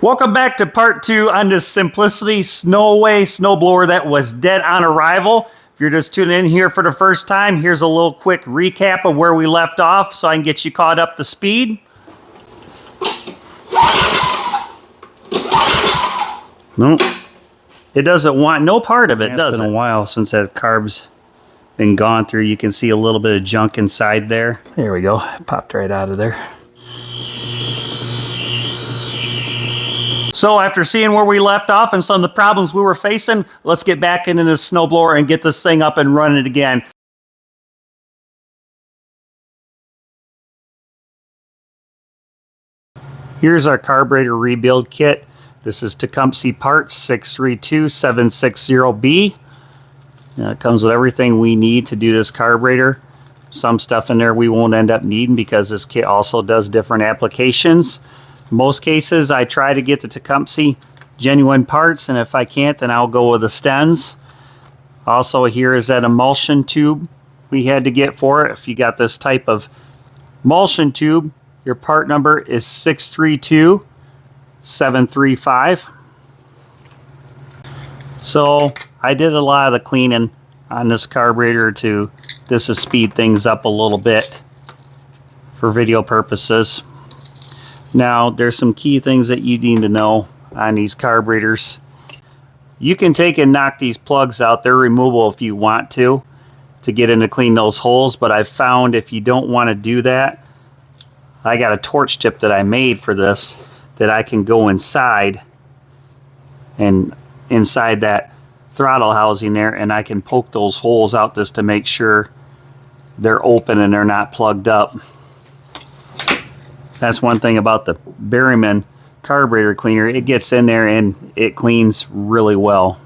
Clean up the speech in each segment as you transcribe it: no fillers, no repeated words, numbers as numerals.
Welcome back to part 2 on this Simplicity Snowblower that was dead on arrival. If you're just tuning in here for the first time, here's a little quick recap of where we left off so I can get you caught up to speed. Nope. It doesn't want no part of it, does it? It's been a while since that carb's been gone through. You can see a little bit of junk inside there. There we go. It popped right out of there. So after seeing where we left off and some of the problems we were facing, let's get back into the snowblower and get this thing up and running again. Here's our carburetor rebuild kit. This is Tecumseh Parts 632760B. It comes with everything we need to do this carburetor. Some stuff in there we won't end up needing because this kit also does different applications. Most cases I try to get the Tecumseh genuine parts, and if I can't then I'll go with the Stens. Also, here is that emulsion tube we had to get for it. If you got this type of emulsion tube, your part number is 632735. So I did a lot of the cleaning on this carburetor to speed things up a little bit for video purposes. Now, there's some key things that you need to know on these carburetors. You can take and knock these plugs out. They're removable if you want to get in to clean those holes, but I've found if you don't want to do that, I got a torch tip that I made for this that I can go inside and inside that throttle housing there, and I can poke those holes out just to make sure they're open and they're not plugged up. That's one thing about the Berryman carburetor cleaner. It gets in there and it cleans really well.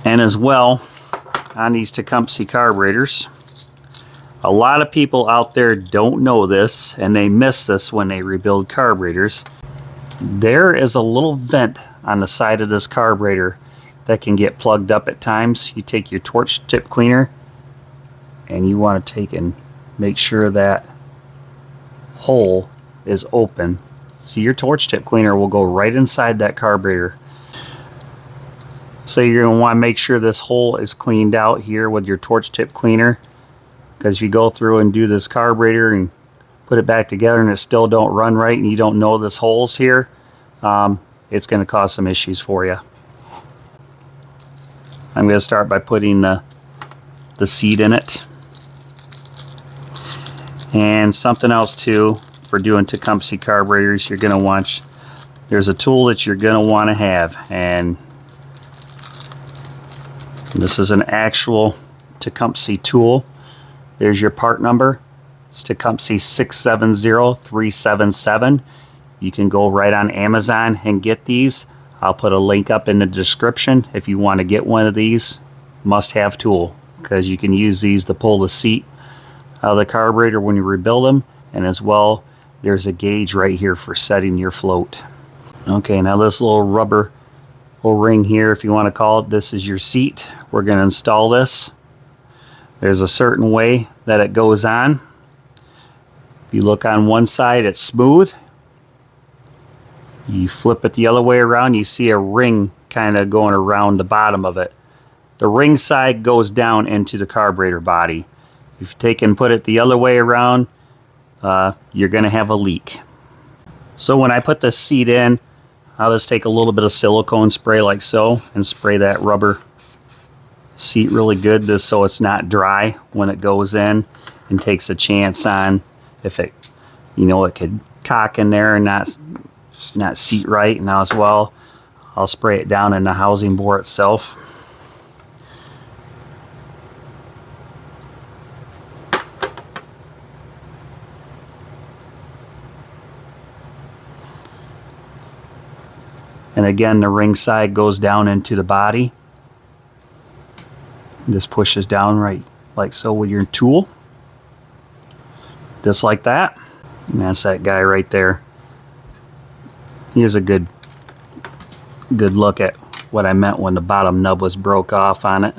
And as well, on these Tecumseh carburetors, a lot of people out there don't know this and they miss this when they rebuild carburetors. There is a little vent on the side of this carburetor that can get plugged up at times. You take your torch tip cleaner and you want to take and make sure that hole is open. So your torch tip cleaner will go right inside that carburetor. So you're going to want to make sure this hole is cleaned out here with your torch tip cleaner, because if you go through and do this carburetor and put it back together and it still don't run right and you don't know this hole's here, it's going to cause some issues for you. I'm going to start by putting the seat in it. And something else too, for doing Tecumseh carburetors, you're going to want, there's a tool that you're going to want to have, and this is an actual Tecumseh tool. There's your part number. It's Tecumseh 670377. You can go right on Amazon and get these. I'll put a link up in the description if you want to get one of these. Must-have tool, because you can use these to pull the seat out of the carburetor when you rebuild them, and as well there's a gauge right here for setting your float. Okay, now this little rubber O-ring here, if you want to call it, this is your seat. We're going to install this. There's a certain way that it goes on. If you look on one side, it's smooth. You flip it the other way around, you see a ring kind of going around the bottom of it. The ring side goes down into the carburetor body. If you take and put it the other way around, you're going to have a leak. So when I put the seat in, I'll just take a little bit of silicone spray like so and spray that rubber seat really good just so it's not dry when it goes in and takes a chance on if it, it could cock in there and not seat right. Now as well, I'll spray it down in the housing bore itself. And again, the ring side goes down into the body. This pushes down right like so with your tool. Just like that. And that's that guy right there. Here's a good look at what I meant when the bottom nub was broke off on it.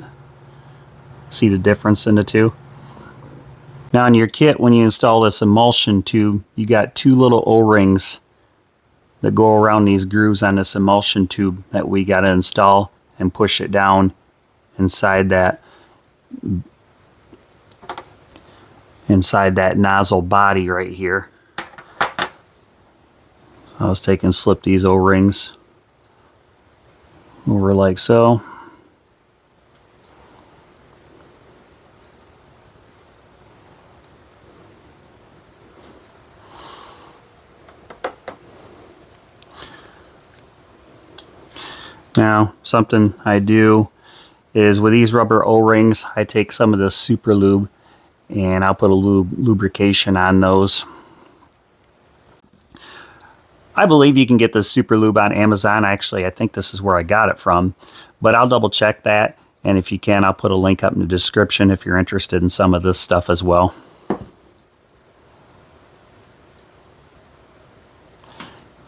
See the difference in the two? Now in your kit, when you install this emulsion tube, you got two little O-rings that go around these grooves on this emulsion tube that we got to install and push it down inside that nozzle body right here. So I was taking, slip these O-rings over like so. Now, something I do is with these rubber O-rings, I take some of this super lube and I'll put a lubrication on those. I believe you can get this super lube on Amazon. Actually, I think this is where I got it from, but I'll double check that. And if you can, I'll put a link up in the description if you're interested in some of this stuff as well.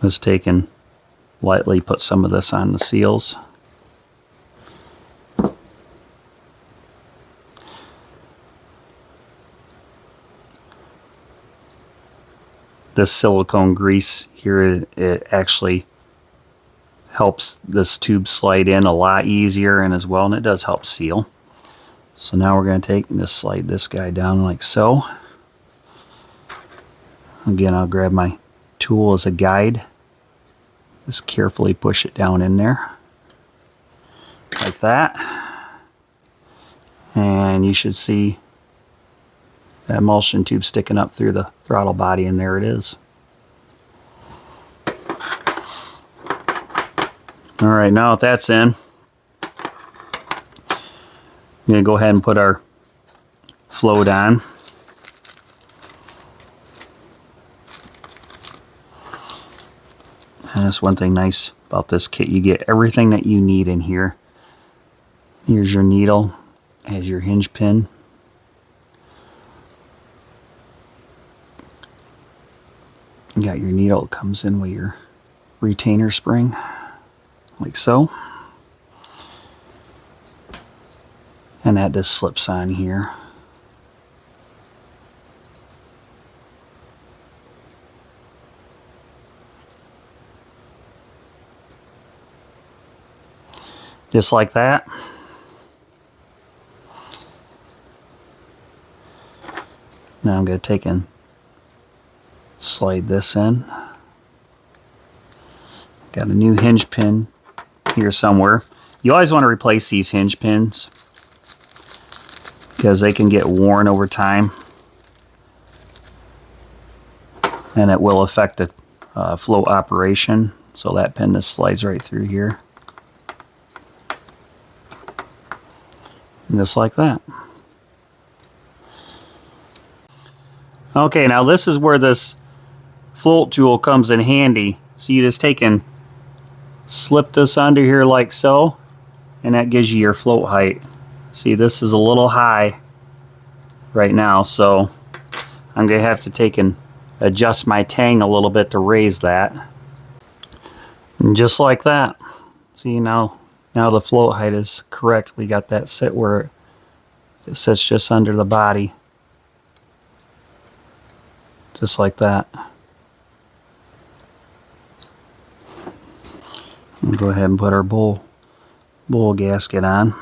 Just taking, lightly put some of this on the seals. This silicone grease here, it actually helps this tube slide in a lot easier and as well, and it does help seal. So now we're going to take and just slide this guy down like so. Again, I'll grab my tool as a guide. Just carefully push it down in there like that, and you should see that emulsion tube sticking up through the throttle body, and there it is. Alright, now that that's in, I'm going to go ahead and put our float on. And that's one thing nice about this kit, you get everything that you need in here. Here's your needle, as your hinge pin. You got your needle, it comes in with your retainer spring, like so. And that just slips on here. Just like that. Now I'm going to take and slide this in. Got a new hinge pin here somewhere. You always want to replace these hinge pins because they can get worn over time and it will affect the float operation. So that pin just slides right through here. Just like that. Okay, now this is where this float tool comes in handy. So you just take and slip this under here like so, and that gives you your float height. See, this is a little high right now, so I'm going to have to take and adjust my tang a little bit to raise that. And just like that. See, now the float height is correct. We got that sit where it sits just under the body. Just like that. We'll go ahead and put our bowl gasket on.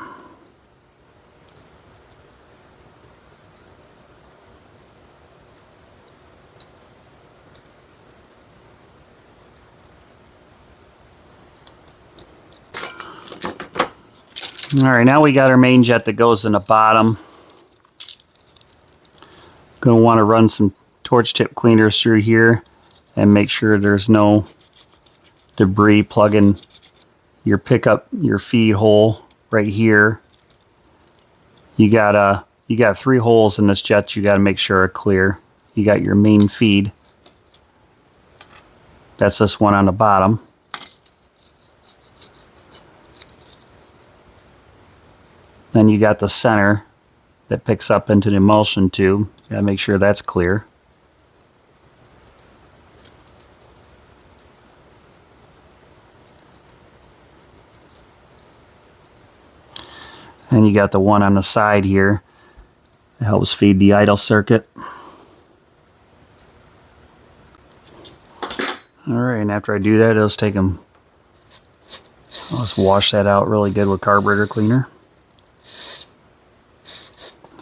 Alright, now we got our main jet that goes in the bottom. Going to want to run some torch tip cleaners through here and make sure there's no debris plugging your pickup, your feed hole right here. You got 3 holes in this jet you got to make sure are clear. You got your main feed. That's this one on the bottom. Then you got the center that picks up into the emulsion tube. You gotta make sure that's clear. And you got the one on the side here that helps feed the idle circuit. Alright, and after I do that, let's take them, let's wash that out really good with carburetor cleaner. Just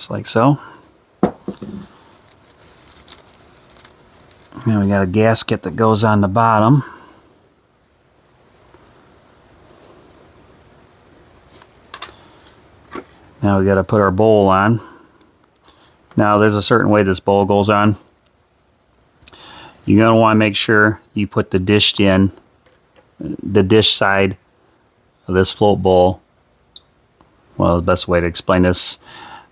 like so. And we got a gasket that goes on the bottom. Now we got to put our bowl on. Now there's a certain way this bowl goes on. You're going to want to make sure you put the dish side of this float bowl. Well, the best way to explain this,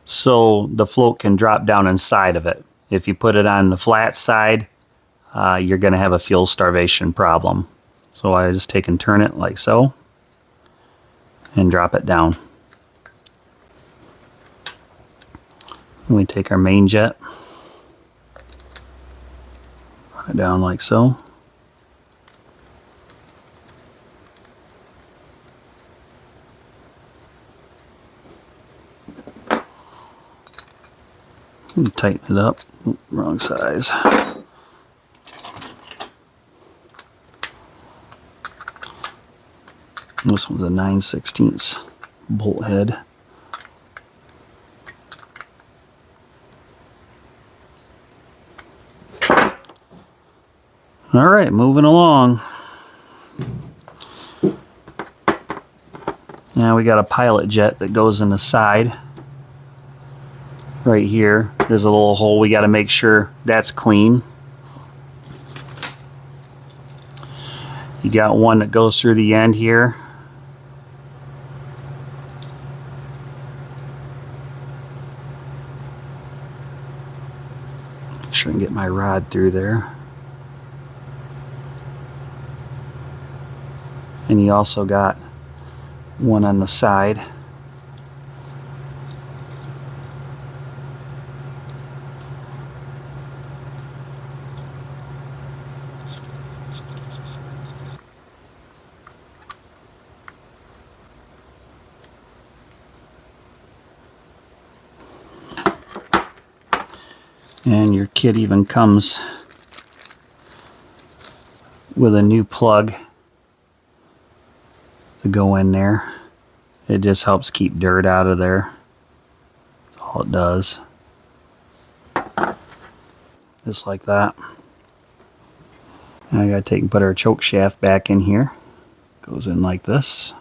so the float can drop down inside of it. If you put it on the flat side, you're going to have a fuel starvation problem. So I just take and turn it like so and drop it down. And we take our main jet, put it down like so. And tighten it up. Oop, wrong size. This one's a 9/16 bolt head. All right, moving along. Now we got a pilot jet that goes in the side. Right here, there's a little hole. We got to make sure that's clean. You got one that goes through the end here. Make sure I can get my rod through there. And you also got one on the side. And your kit even comes with a new plug to go in there. It just helps keep dirt out of there. That's all it does. Just like that. Now I gotta take and put our choke shaft back in here. Goes in like this.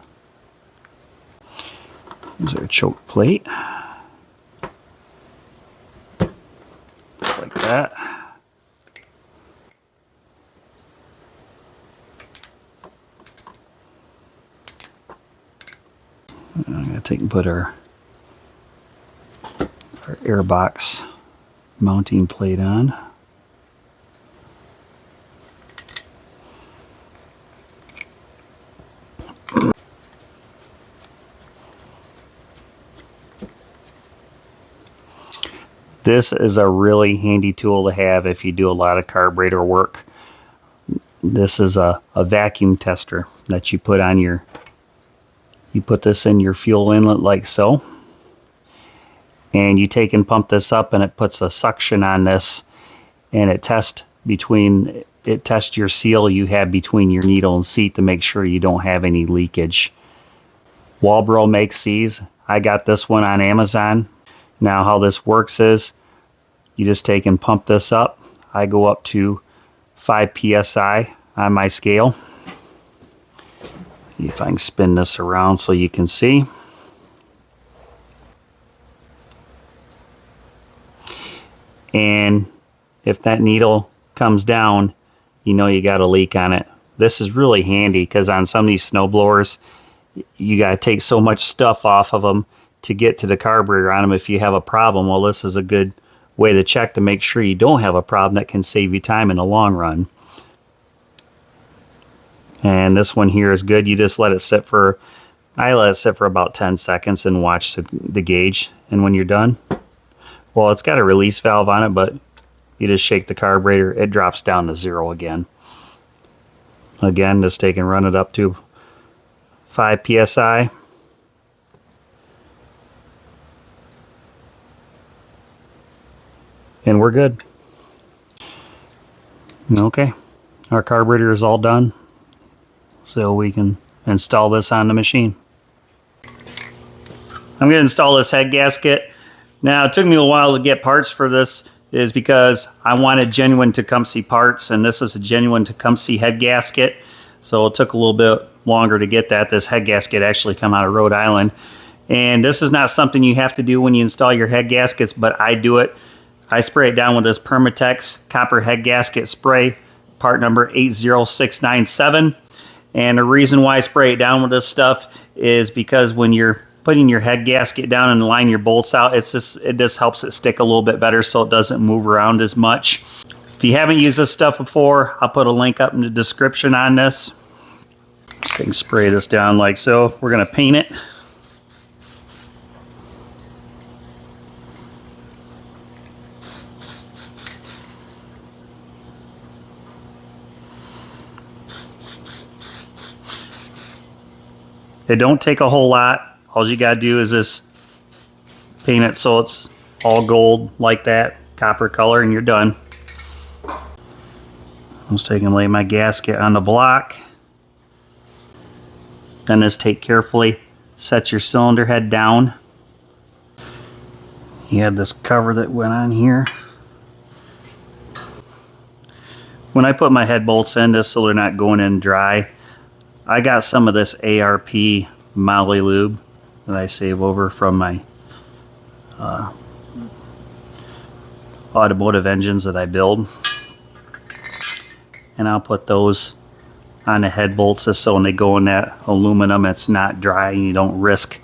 Here's our choke plate. Just like that. I'm going to take and put our airbox mounting plate on. This is a really handy tool to have if you do a lot of carburetor work. This is a vacuum tester that you put on your, you put this in your fuel inlet like so, and you take and pump this up, and it puts a suction on this, and it tests your seal you have between your needle and seat to make sure you don't have any leakage. Walbro makes these. I got this one on Amazon. Now how this works is you just take and pump this up. I go up to 5 psi on my scale. See if I can spin this around so you can see. And if that needle comes down, you know you got a leak on it. This is really handy because on some of these snowblowers, you got to take so much stuff off of them to get to the carburetor on them if you have a problem. Well, this is a good way to check to make sure you don't have a problem that can save you time in the long run. And this one here is good. You just let it sit for, I let it sit for about 10 seconds and watch the gauge. And when you're done, well, it's got a release valve on it, but you just shake the carburetor, it drops down to 0 again. Again, just take and run it up to 5 psi. And we're good. Okay, Our carburetor is all done, so we can install this on the machine. I'm going to install this head gasket. Now, it took me a while to get parts for this, is because I wanted genuine Tecumseh parts, and this is a genuine Tecumseh head gasket, so it took a little bit longer to get that. This head gasket actually come out of Rhode Island, and this is not something you have to do when you install your head gaskets, but I do it. I spray it down with this Permatex copper head gasket spray, part number 80697. And the reason why I spray it down with this stuff is because when you're putting your head gasket down and line your bolts out, it just helps it stick a little bit better so it doesn't move around as much. If you haven't used this stuff before, I'll put a link up in the description on this. Let's take and spray this down like so. We're going to paint it. It don't take a whole lot. All you gotta do is just paint it so it's all gold like that, copper color, and you're done. Let's take and lay my gasket on the block. Then just take carefully, set your cylinder head down. You have this cover that went on here. When I put my head bolts in, just so they're not going in dry, I got some of this ARP Molly lube that I save over from my automotive engines that I build, and I'll put those on the head bolts just so when they go in that aluminum it's not dry and you don't risk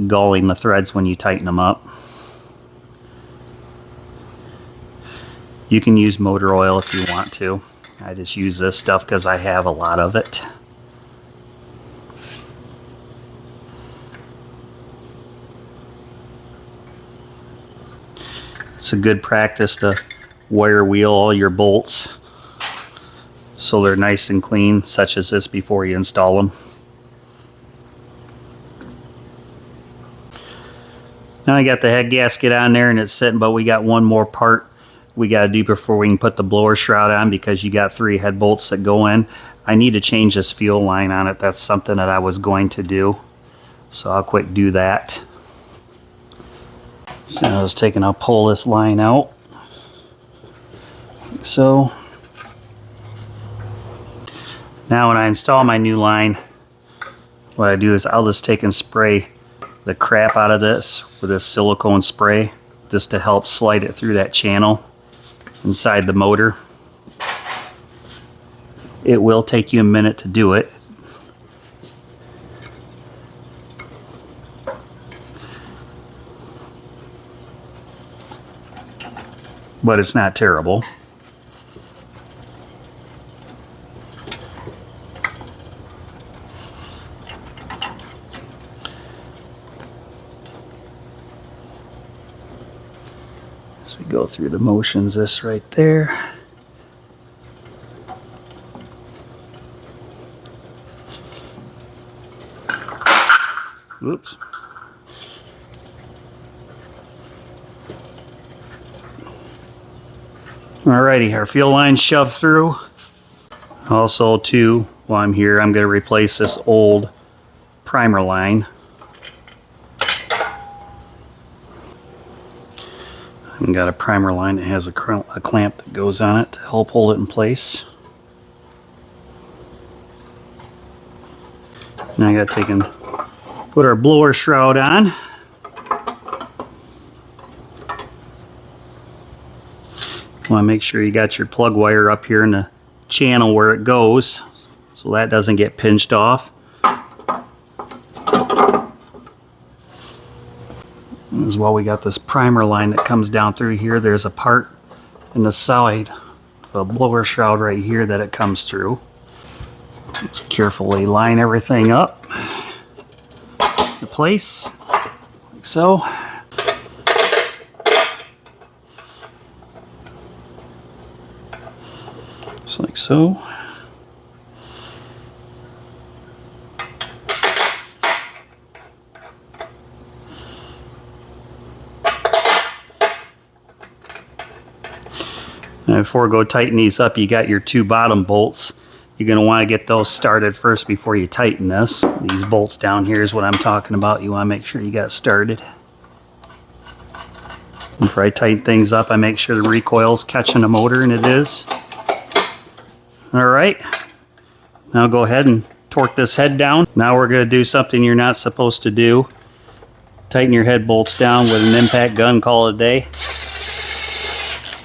gulling the threads when you tighten them up. You can use motor oil if you want to. I just use this stuff because I have a lot of it. It's a good practice to wire wheel all your bolts so they're nice and clean, such as this, before you install them. Now I got the head gasket on there and it's sitting, but we got one more part we got to do before we can put the blower shroud on, because you got 3 head bolts that go in. I need to change this fuel line on it. That's something that I was going to do, so I'll quick do that. So I was taking, I'll pull this line out like so. Now when I install my new line, what I do is I'll just take and spray the crap out of this with this silicone spray, just to help slide it through that channel inside the motor. It will take you a minute to do it. But it's not terrible. As we go through the motions, this right there. Oops. Alrighty, our fuel line shoved through. Also too, while I'm here, I'm going to replace this old primer line. I've got a primer line that has a clamp that goes on it to help hold it in place. Now I got to take and put our blower shroud on. You want to make sure you got your plug wire up here in the channel where it goes, so that doesn't get pinched off. As well, we got this primer line that comes down through here. There's a part in the side of a blower shroud right here that it comes through. Just carefully line everything up in place, like so. Just like so. Now before we go tighten these up, you got your 2 bottom bolts. You're going to want to get those started first before you tighten this. These bolts down here is what I'm talking about. You want to make sure you got started. Before I tighten things up, I make sure the recoil's catching the motor, and it is. Alright, now go ahead and torque this head down. Now we're going to do something you're not supposed to do. Tighten your head bolts down with an impact gun, call it a day.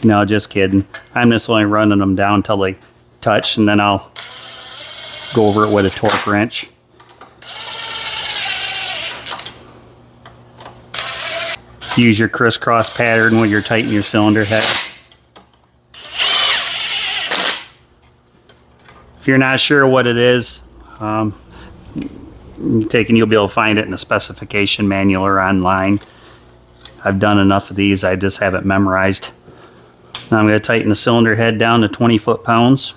No, just kidding. I'm just only running them down until they touch, and then I'll go over it with a torque wrench. Use your crisscross pattern when you're tightening your cylinder head. If you're not sure what it is, you'll be able to find it in the specification manual or online. I've done enough of these, I just have it memorized. Now I'm going to tighten the cylinder head down to 20 foot-pounds.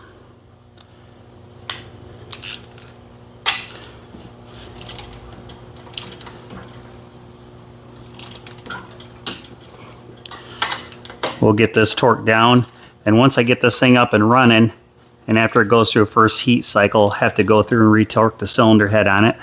We'll get this torqued down, and once I get this thing up and running, and after it goes through a first heat cycle, I'll have to go through and retorque the cylinder head on it.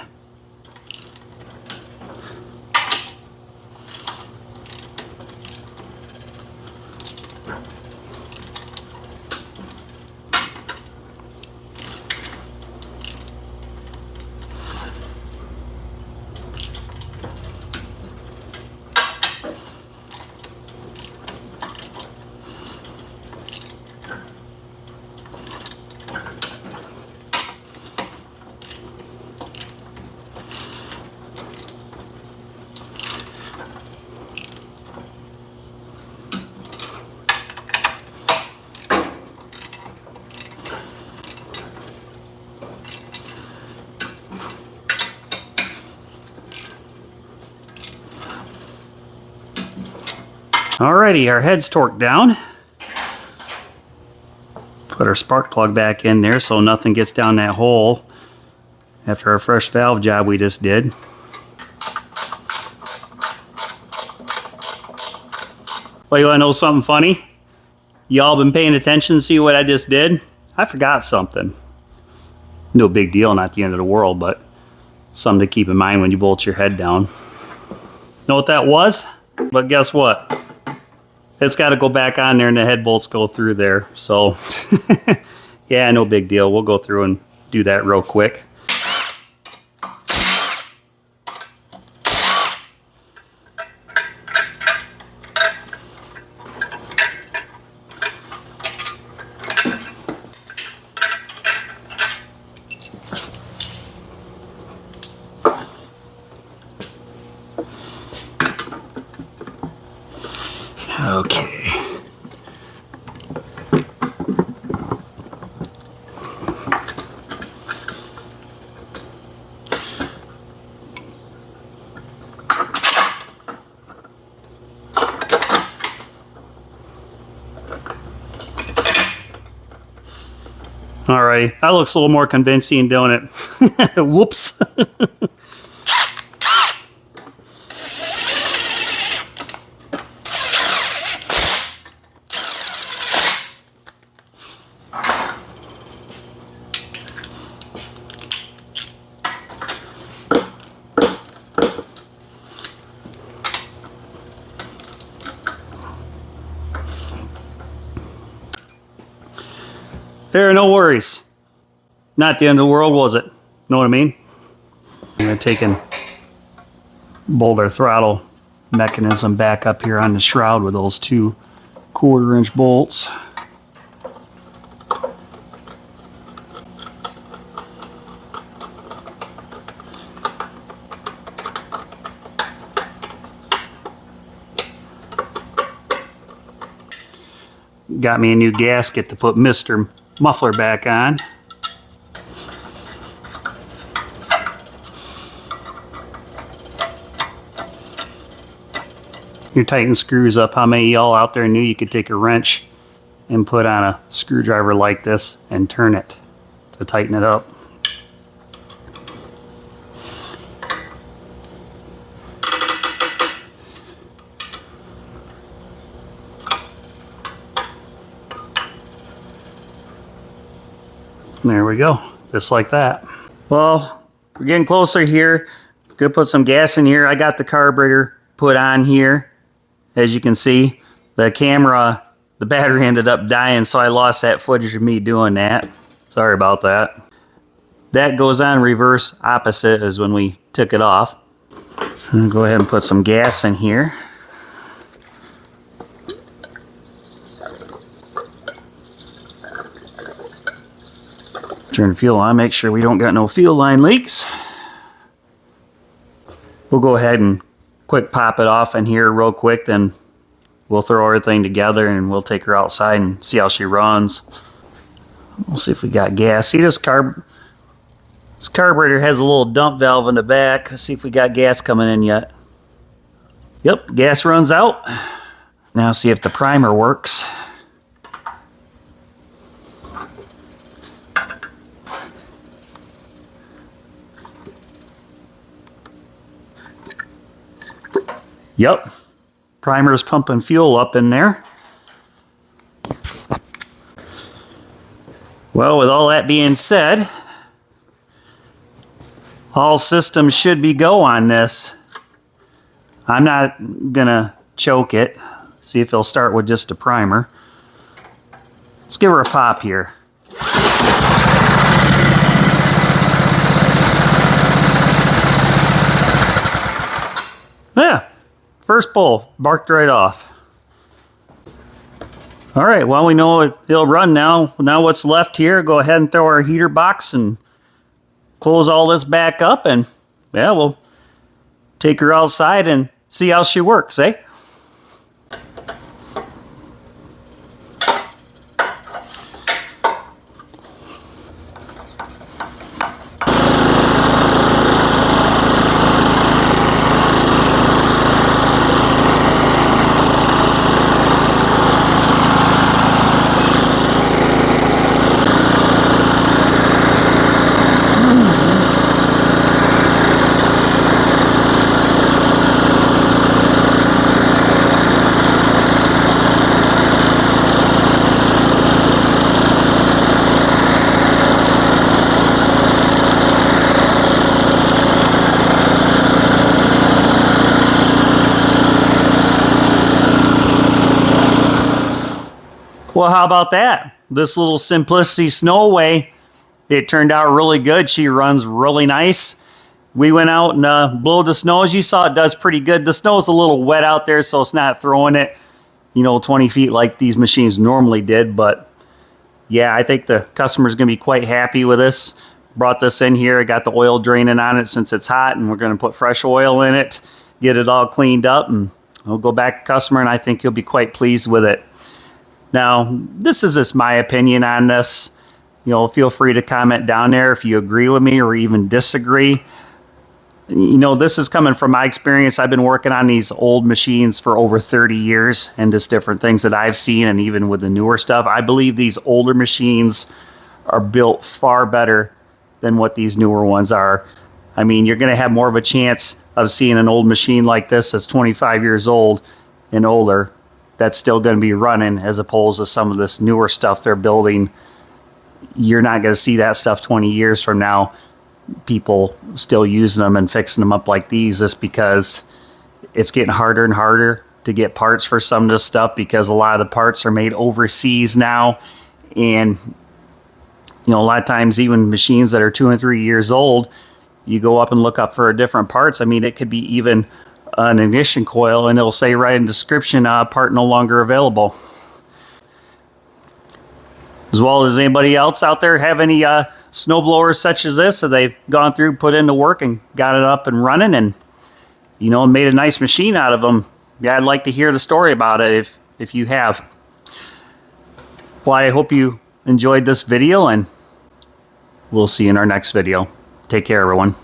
Alrighty, our head's torqued down. Put our spark plug back in there so nothing gets down that hole after our fresh valve job we just did. Well, you want to know something funny? Y'all been paying attention to see what I just did? I forgot something. No big deal, not the end of the world, but something to keep in mind when you bolt your head down. Know what that was? But guess what? It's got to go back on there and the head bolts go through there. So, yeah, no big deal. We'll go through and do that real quick. Okay. All right, that looks a little more convincing, don't it? Whoops. There, no worries. Not the end of the world, was it? Know what I mean? I'm going to take and bolt our throttle mechanism back up here on the shroud with those 2 1/4-inch bolts. Got me a new gasket to put Mr. Muffler back on. Your tighten screws up. How many of y'all out there knew you could take a wrench and put on a screwdriver like this and turn it to tighten it up? There we go, just like that. Well, we're getting closer here. Gonna put some gas in here. I got the carburetor put on here. As you can see, the camera, the battery ended up dying, so I lost that footage of me doing that. Sorry about that. That goes on reverse opposite as when we took it off. Go ahead and put some gas in here. Turn the fuel on, make sure we don't got no fuel line leaks. We'll go ahead and quick pop it off in here real quick, then we'll throw everything together and we'll take her outside and see how she runs. We'll see if we got gas. See this carburetor has a little dump valve in the back. Let's see if we got gas coming in yet. Yep, gas runs out. Now see if the primer works. Yep, primer's pumping fuel up in there. Well, with all that being said, all systems should be go on this. I'm not gonna choke it. See if it'll start with just a primer. Let's give her a pop here. Yeah. First pull, barked right off. All right, well, we know it'll run now. Now what's left here, go ahead and throw our heater box and close all this back up, and yeah, we'll take her outside and see how she works, eh? Well, how about that? This little Simplicity Snowway, it turned out really good. She runs really nice. We went out and blew the snow. As you saw, it does pretty good. The snow's a little wet out there, so it's not throwing it, 20 feet like these machines normally did. But yeah, I think the customer's going to be quite happy with this. Brought this in here. I got the oil draining on it since it's hot, and we're going to put fresh oil in it, get it all cleaned up, and we'll go back to customer, and I think he'll be quite pleased with it. Now, this is just my opinion on this. Feel free to comment down there if you agree with me or even disagree. This is coming from my experience. I've been working on these old machines for over 30 years and just different things that I've seen, and even with the newer stuff. I believe these older machines are built far better than what these newer ones are. I mean, you're going to have more of a chance of seeing an old machine like this that's 25 years old and older that's still going to be running, as opposed to some of this newer stuff they're building. You're not going to see that stuff 20 years from now. People still using them and fixing them up like these, just because it's getting harder and harder to get parts for some of this stuff, because a lot of the parts are made overseas now. And a lot of times, even machines that are 2 and 3 years old, you go up and look up for different parts. I mean, it could be even an ignition coil, and it'll say right in the description, part no longer available. As well as anybody else out there have any snowblowers such as this that they've gone through, put into work, and got it up and running, and made a nice machine out of them. Yeah, I'd like to hear the story about it if you have. Well, I hope you enjoyed this video, and we'll see you in our next video. Take care, everyone.